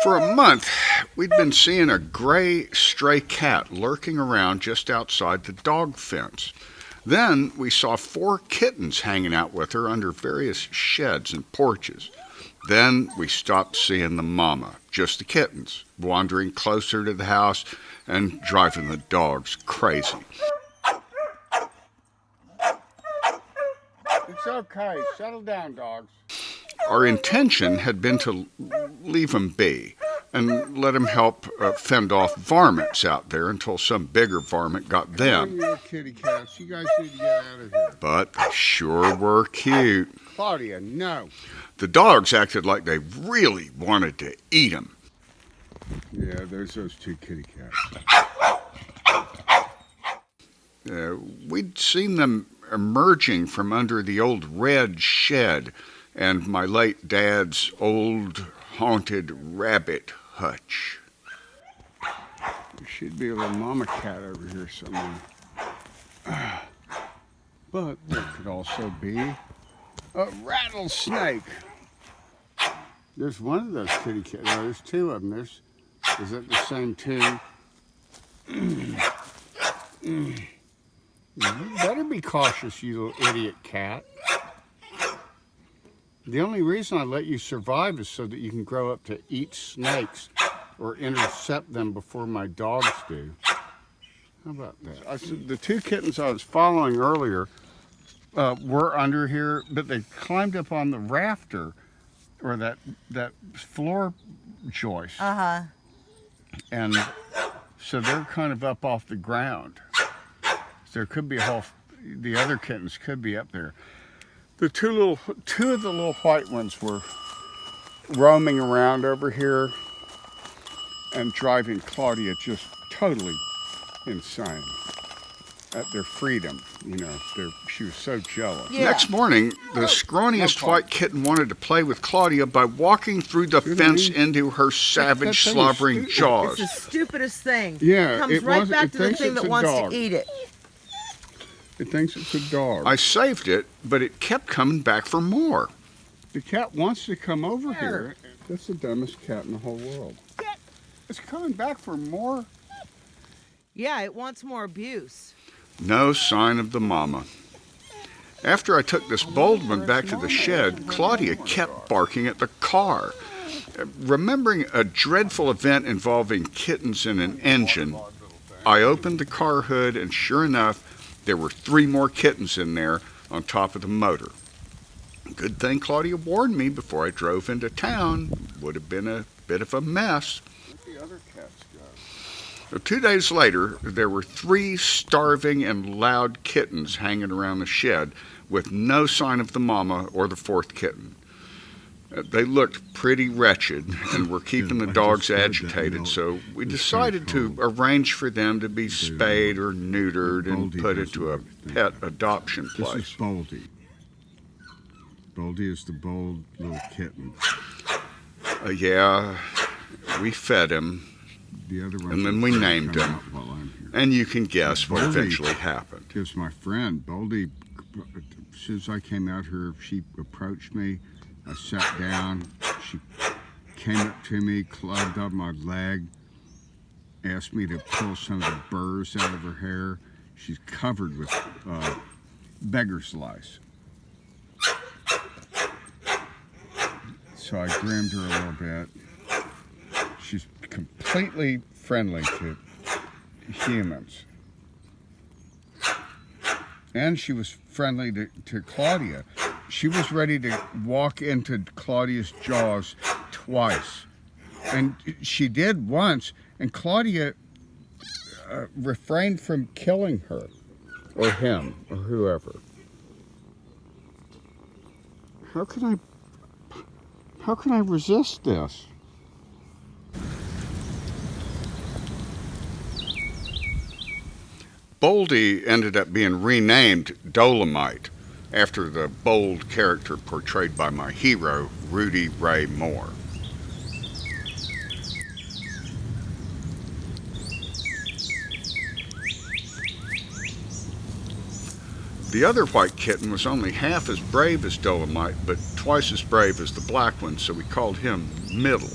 For a month, we'd been seeing a gray stray cat lurking around just outside the dog fence. Then we saw 4 kittens hanging out with her under various sheds and porches. Then we stopped seeing the mama, just the kittens, wandering closer to the house and driving the dogs crazy. It's okay. Settle down, dogs. Our intention had been to leave them be and let them help fend off varmints out there until some bigger varmint got them. You kitty cats. You guys need to get out of here. But they sure were cute. Claudia, no. The dogs acted like they really wanted to eat them. Yeah, there's those 2 kitty cats. We'd seen them emerging from under the old red shed and my late dad's old haunted rabbit hutch. There should be a little mama cat over here somewhere. But there could also be a rattlesnake. There's one of those kitty cats. No, there's 2 of them. Is that the same 2? You better be cautious, you little idiot cat. The only reason I let you survive is so that you can grow up to eat snakes or intercept them before my dogs do. How about that? The 2 kittens I was following earlier were under here, but they climbed up on the rafter or that floor joist. Uh-huh. And so they're kind of up off the ground. There could be the other kittens could be up there. The two of the little white ones were roaming around over here and driving Claudia just totally insane at their freedom. You know, she was so jealous. Yeah. Next morning, the scrawniest white kitten wanted to play with Claudia by walking through the fence into her savage, slobbering jaws. It's the stupidest thing. Yeah, it comes right back to the thing that wants to eat it. It thinks it's a dog. I saved it, but it kept coming back for more. The cat wants to come over here. That's the dumbest cat in the whole world. It's coming back for more. Yeah, it wants more abuse. No sign of the mama. After I took this bold one back to the shed, Claudia kept barking at the car. Remembering a dreadful event involving kittens in an engine, I opened the car hood and sure enough, there were 3 more kittens in there on top of the motor. Good thing Claudia warned me before I drove into town. Would have been a bit of a mess. Where'd the other cats go? 2 days later, there were 3 starving and loud kittens hanging around the shed with no sign of the mama or the 4th kitten. They looked pretty wretched and were keeping the dogs agitated, so we decided to arrange for them to be spayed or neutered and put into a pet adoption place. This is Boldy. Boldy is the bold little kitten. Yeah, we fed him, The other one. and then we named him. While I'm here. And you can guess what Boldy eventually happened. Is my friend. Boldy, as soon as I came out here, she approached me. I sat down. She came up to me, clubbed up my leg, asked me to pull some of the burrs out of her hair. She's covered with beggar's lice. So I groomed her a little bit. She's completely friendly to humans. And she was friendly to Claudia. She was ready to walk into Claudia's jaws twice. And she did once, and Claudia refrained from killing her, or him, or whoever. How can I resist this? Boldy ended up being renamed Dolomite after the bold character portrayed by my hero, Rudy Ray Moore. The other white kitten was only half as brave as Dolomite, but twice as brave as the black one, so we called him Middle.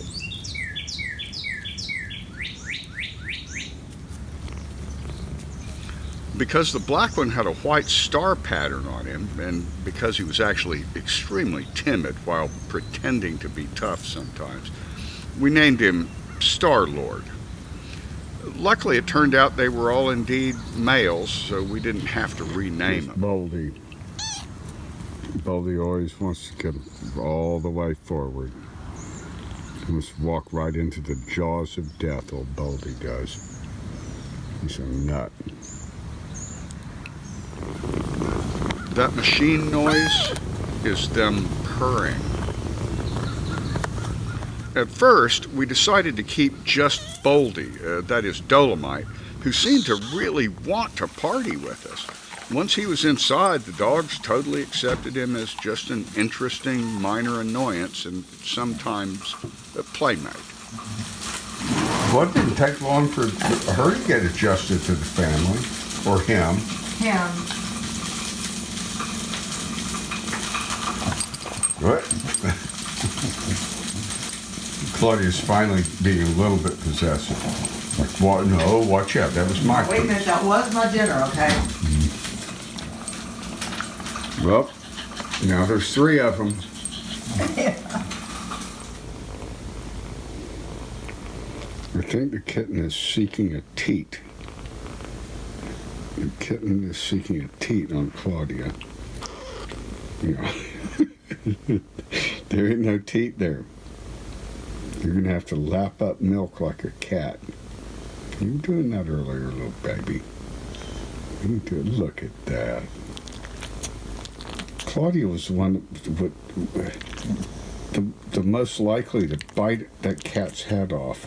Because the black one had a white star pattern on him, and because he was actually extremely timid while pretending to be tough sometimes, we named him Star-Lord. Luckily, it turned out they were all indeed males, so we didn't have to rename them. Boldy. Boldy always wants to get all the way forward. He must walk right into the jaws of death, old Boldy does. He's a nut. That machine noise is them purring. At first, we decided to keep just Boldy, that is Dolomite, who seemed to really want to party with us. Once he was inside, the dogs totally accepted him as just an interesting minor annoyance and sometimes a playmate. Well, it didn't take long for her to get adjusted to the family, or him. Him. What? Claudia's finally being a little bit possessive. Like, what? No, watch out. That was my Wait a minute, that was my dinner, okay? Well, now there's 3 of them. I think the kitten is seeking a teat. The kitten is seeking a teat on Claudia. Yeah. There ain't no teat there. You're going to have to lap up milk like a cat. You were doing that earlier, little baby. You did. Look at that. Claudia was the one the most likely to bite that cat's head off.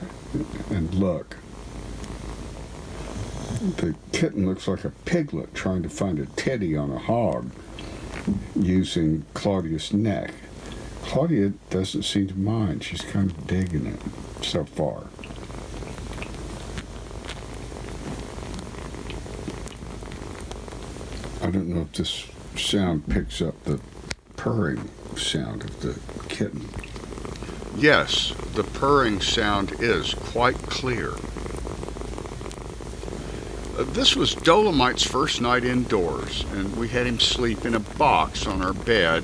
And look. The kitten looks like a piglet trying to find a titty on a hog using Claudia's neck. Claudia doesn't seem to mind. She's kind of digging it so far. I don't know if this sound picks up the purring sound of the kitten. Yes, the purring sound is quite clear. This was Dolomite's first night indoors, and we had him sleep in a box on our bed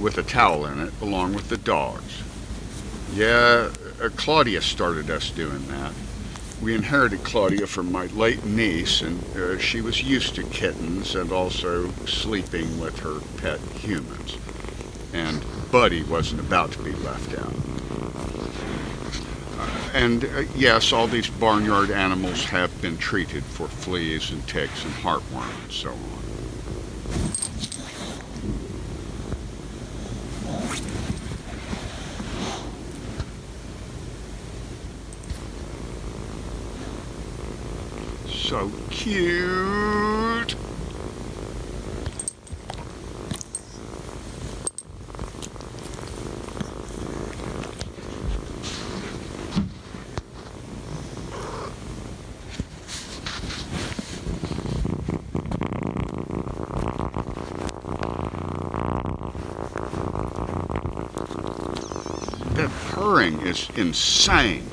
with a towel in it, along with the dogs. Yeah, Claudia started us doing that. We inherited Claudia from my late niece, and she was used to kittens and also sleeping with her pet humans. And Buddy wasn't about to be left out. Yes, all these barnyard animals have been treated for fleas and ticks and heartworm and so on. So cute. That purring is insane.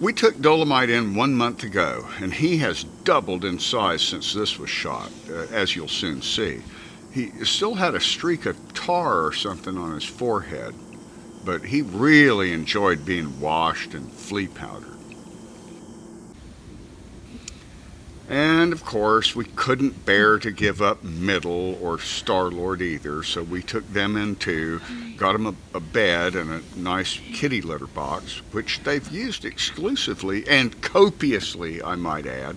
We took Dolomite in 1 month ago, and he has doubled in size since this was shot, as you'll soon see. He still had a streak of tar or something on his forehead, but he really enjoyed being washed and flea powdered. And of course, we couldn't bear to give up Middle or Star-Lord either, so we took them in too, got them a bed and a nice kitty litter box, which they've used exclusively and copiously, I might add.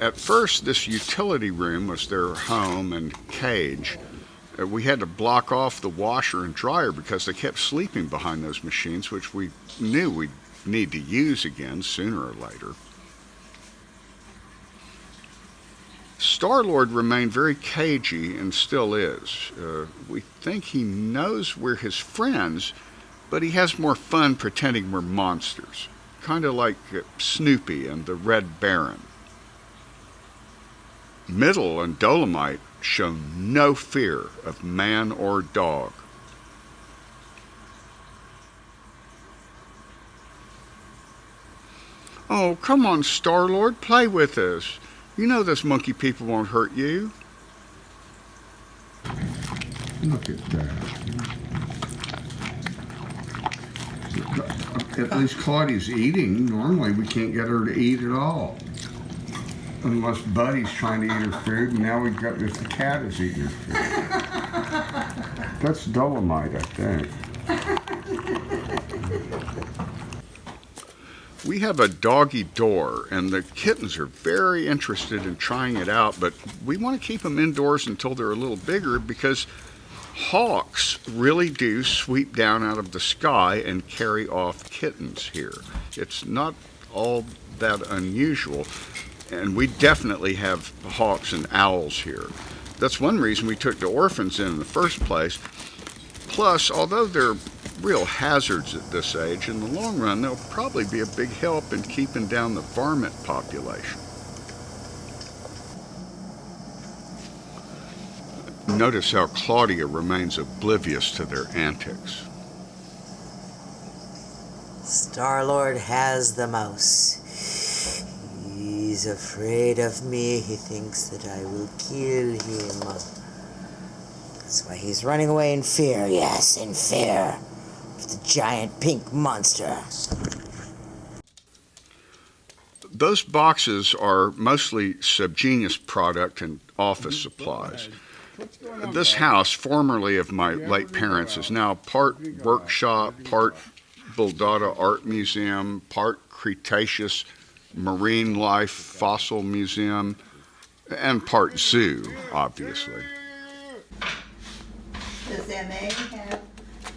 At first, this utility room was their home and cage. We had to block off the washer and dryer because they kept sleeping behind those machines, which we knew we'd need to use again sooner or later. Star-Lord remained very cagey and still is. We think he knows we're his friends, but he has more fun pretending we're monsters. kind of like Snoopy and the Red Baron. Middle and Dolomite show no fear of man or dog. Oh, come on, Star-Lord, play with us. You know those monkey people won't hurt you. Look at that. At least Claudia's eating. Normally we can't get her to eat at all. Unless Buddy's trying to eat her food, and now we've got this, the cat is eating her food. That's Dolomite, I think. We have a doggy door, and the kittens are very interested in trying it out, but we want to keep them indoors until they're a little bigger because hawks really do sweep down out of the sky and carry off kittens here. It's not all that unusual, and we definitely have hawks and owls here. That's one reason we took the orphans in the first place. Plus, although they're real hazards at this age, in the long run they'll probably be a big help in keeping down the varmint population. Notice how Claudia remains oblivious to their antics. Star-Lord has the mouse. He's afraid of me. He thinks that I will kill him. That's why he's running away in fear. Yes, in fear of the giant pink monster. Those boxes are mostly subgenius product and office supplies. This house, formerly of my late parents, is now part workshop, part Buldata Art Museum, part Cretaceous Marine Life Fossil Museum, and part zoo, obviously. Does MA have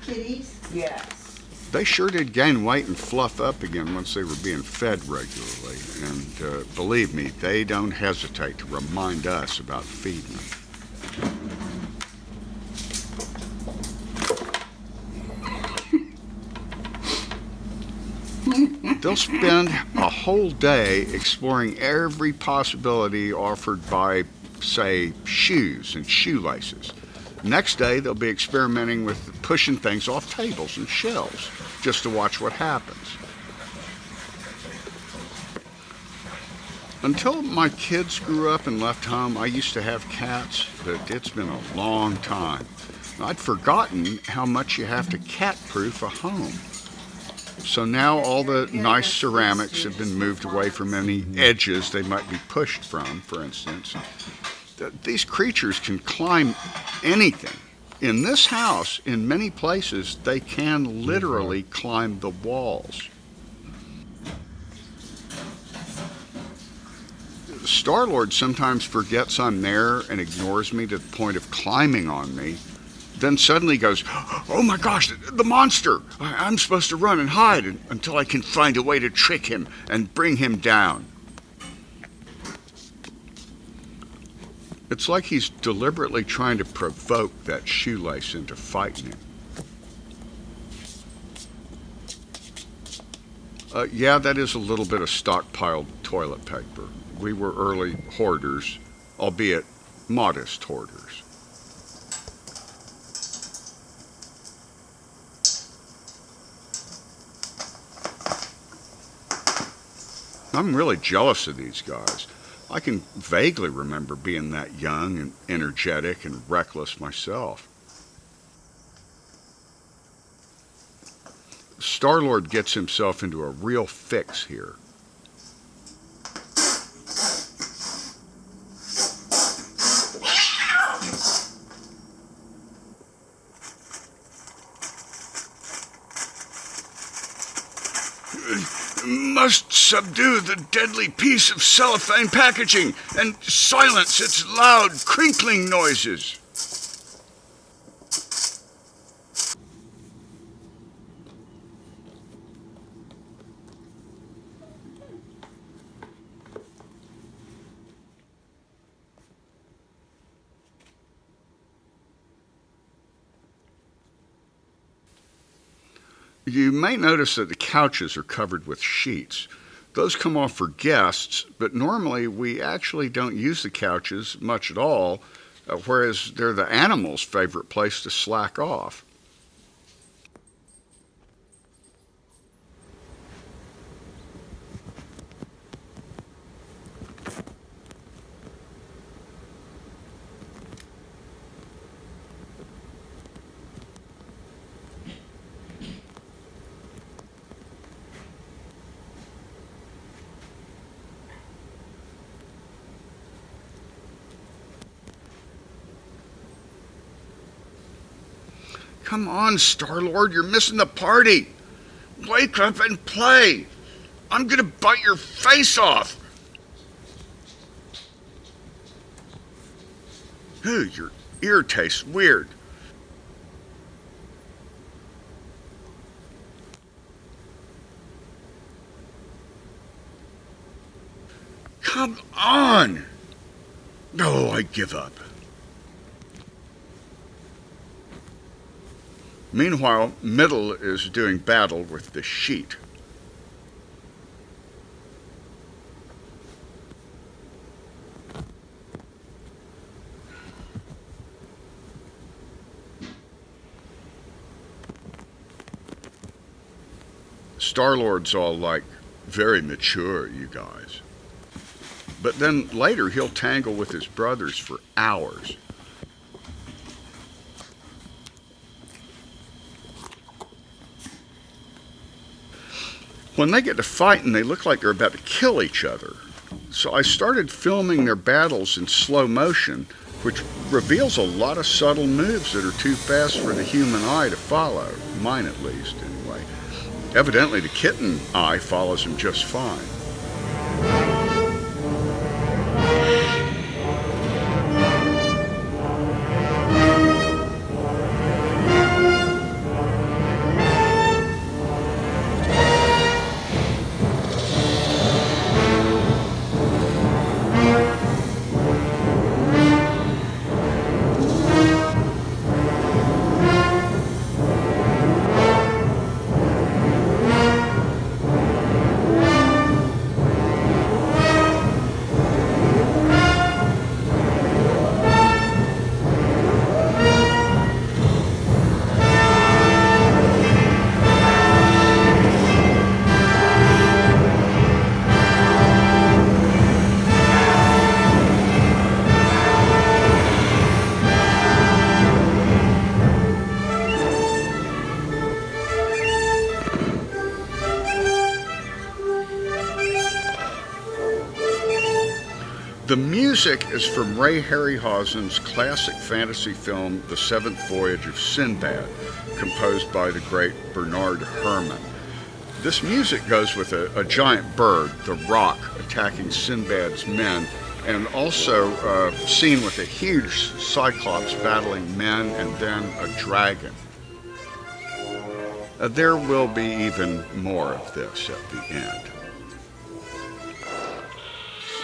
kitties? Yes. They sure did gain weight and fluff up again once they were being fed regularly, and believe me, they don't hesitate to remind us about feeding them. They'll spend a whole day exploring every possibility offered by, say, shoes and shoelaces. Next day, they'll be experimenting with pushing things off tables and shelves just to watch what happens. Until my kids grew up and left home, I used to have cats, but it's been a long time. I'd forgotten how much you have to cat-proof a home. So now all the nice ceramics have been moved away from any edges they might be pushed from, for instance. These creatures can climb anything. In this house, in many places, they can literally climb the walls. Star-Lord sometimes forgets I'm there and ignores me to the point of climbing on me. Then suddenly goes, "Oh my gosh, the monster! I'm supposed to run and hide until I can find a way to trick him and bring him down." It's like he's deliberately trying to provoke that shoelace into fighting him. Yeah, that is a little bit of stockpiled toilet paper. We were early hoarders, albeit modest hoarders. I'm really jealous of these guys. I can vaguely remember being that young and energetic and reckless myself. Star-Lord gets himself into a real fix here. Must subdue the deadly piece of cellophane packaging and silence its loud crinkling noises. You may notice that the couches are covered with sheets. Those come off for guests, but normally we actually don't use the couches much at all, whereas they're the animals' favorite place to slack off. Come on, Star-Lord, you're missing the party. Wake up and play. I'm gonna bite your face off. Ooh, your ear tastes weird. Come on. No, I give up. Meanwhile, Middle is doing battle with the sheet. Star-Lord's all like, very mature, you guys. But then later he'll tangle with his brothers for hours. When they get to fighting, they look like they're about to kill each other. So I started filming their battles in slow motion, which reveals a lot of subtle moves that are too fast for the human eye to follow. Mine at least, anyway. Evidently the kitten eye follows him just fine. The music is from Ray Harryhausen's classic fantasy film, The Seventh Voyage of Sinbad, composed by the great Bernard Herrmann. This music goes with a giant bird, the roc, attacking Sinbad's men, and also a scene with a huge cyclops battling men and then a dragon. There will be even more of this at the end.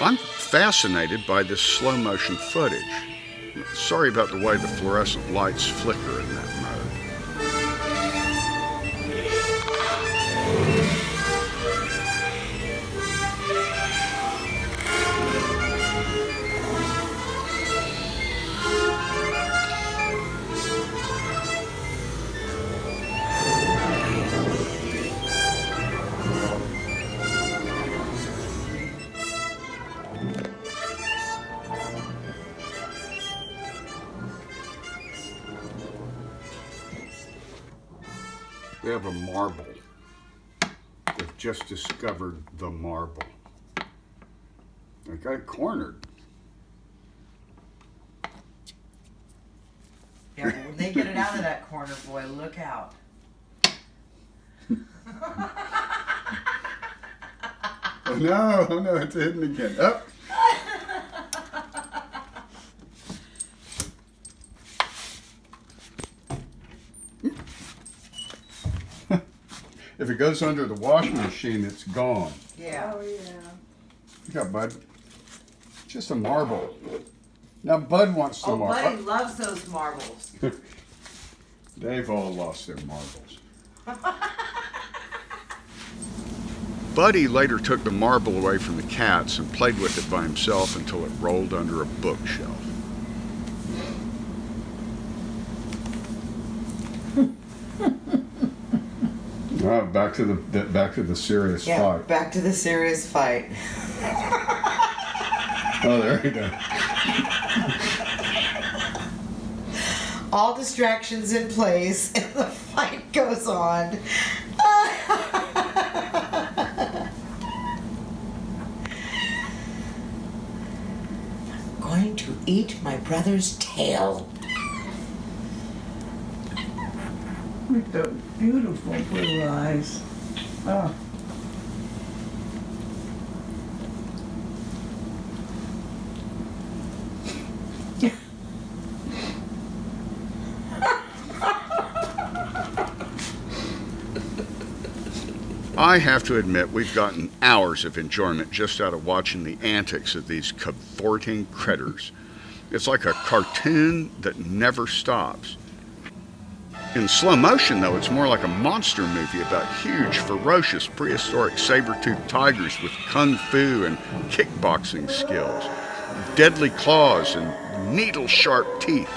I'm fascinated by this slow motion footage. Sorry about the way the fluorescent lights flicker in that mode. They have a marble. They've just discovered the marble. They got it cornered. Yeah, but when they get it out of that corner, boy, look out. Oh no, it's hidden again. Up. If it goes under the washing machine, it's gone. Yeah. Oh, yeah. Look out, Bud. Just a marble. Now Bud wants some Oh, more. Buddy loves those marbles. They've all lost their marbles. Buddy later took the marble away from the cats and played with it by himself until it rolled under a bookshelf. All right, back to the serious fight. Back to the serious fight. Oh, there you go. All distractions in place, and the fight goes on. I'm going to eat my brother's tail. With the beautiful blue eyes. Oh. I have to admit, we've gotten hours of enjoyment just out of watching the antics of these cavorting critters. It's like a cartoon that never stops. In slow motion, though, it's more like a monster movie about huge, ferocious, prehistoric saber-toothed tigers with kung fu and kickboxing skills, deadly claws and needle-sharp teeth.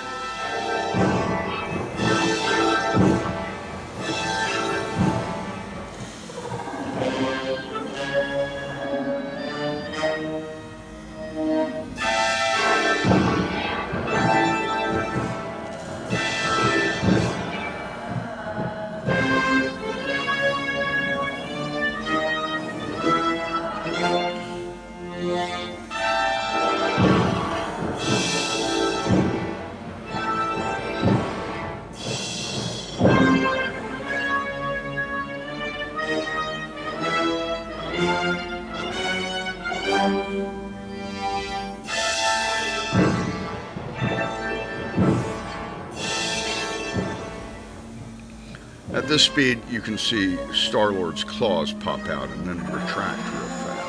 At this speed, you can see Star-Lord's claws pop out and then retract real fast.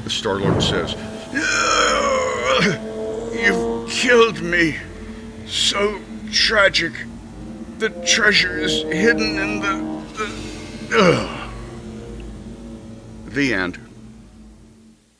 The Star-Lord says, "You've killed me. So tragic. The treasure is hidden in the end."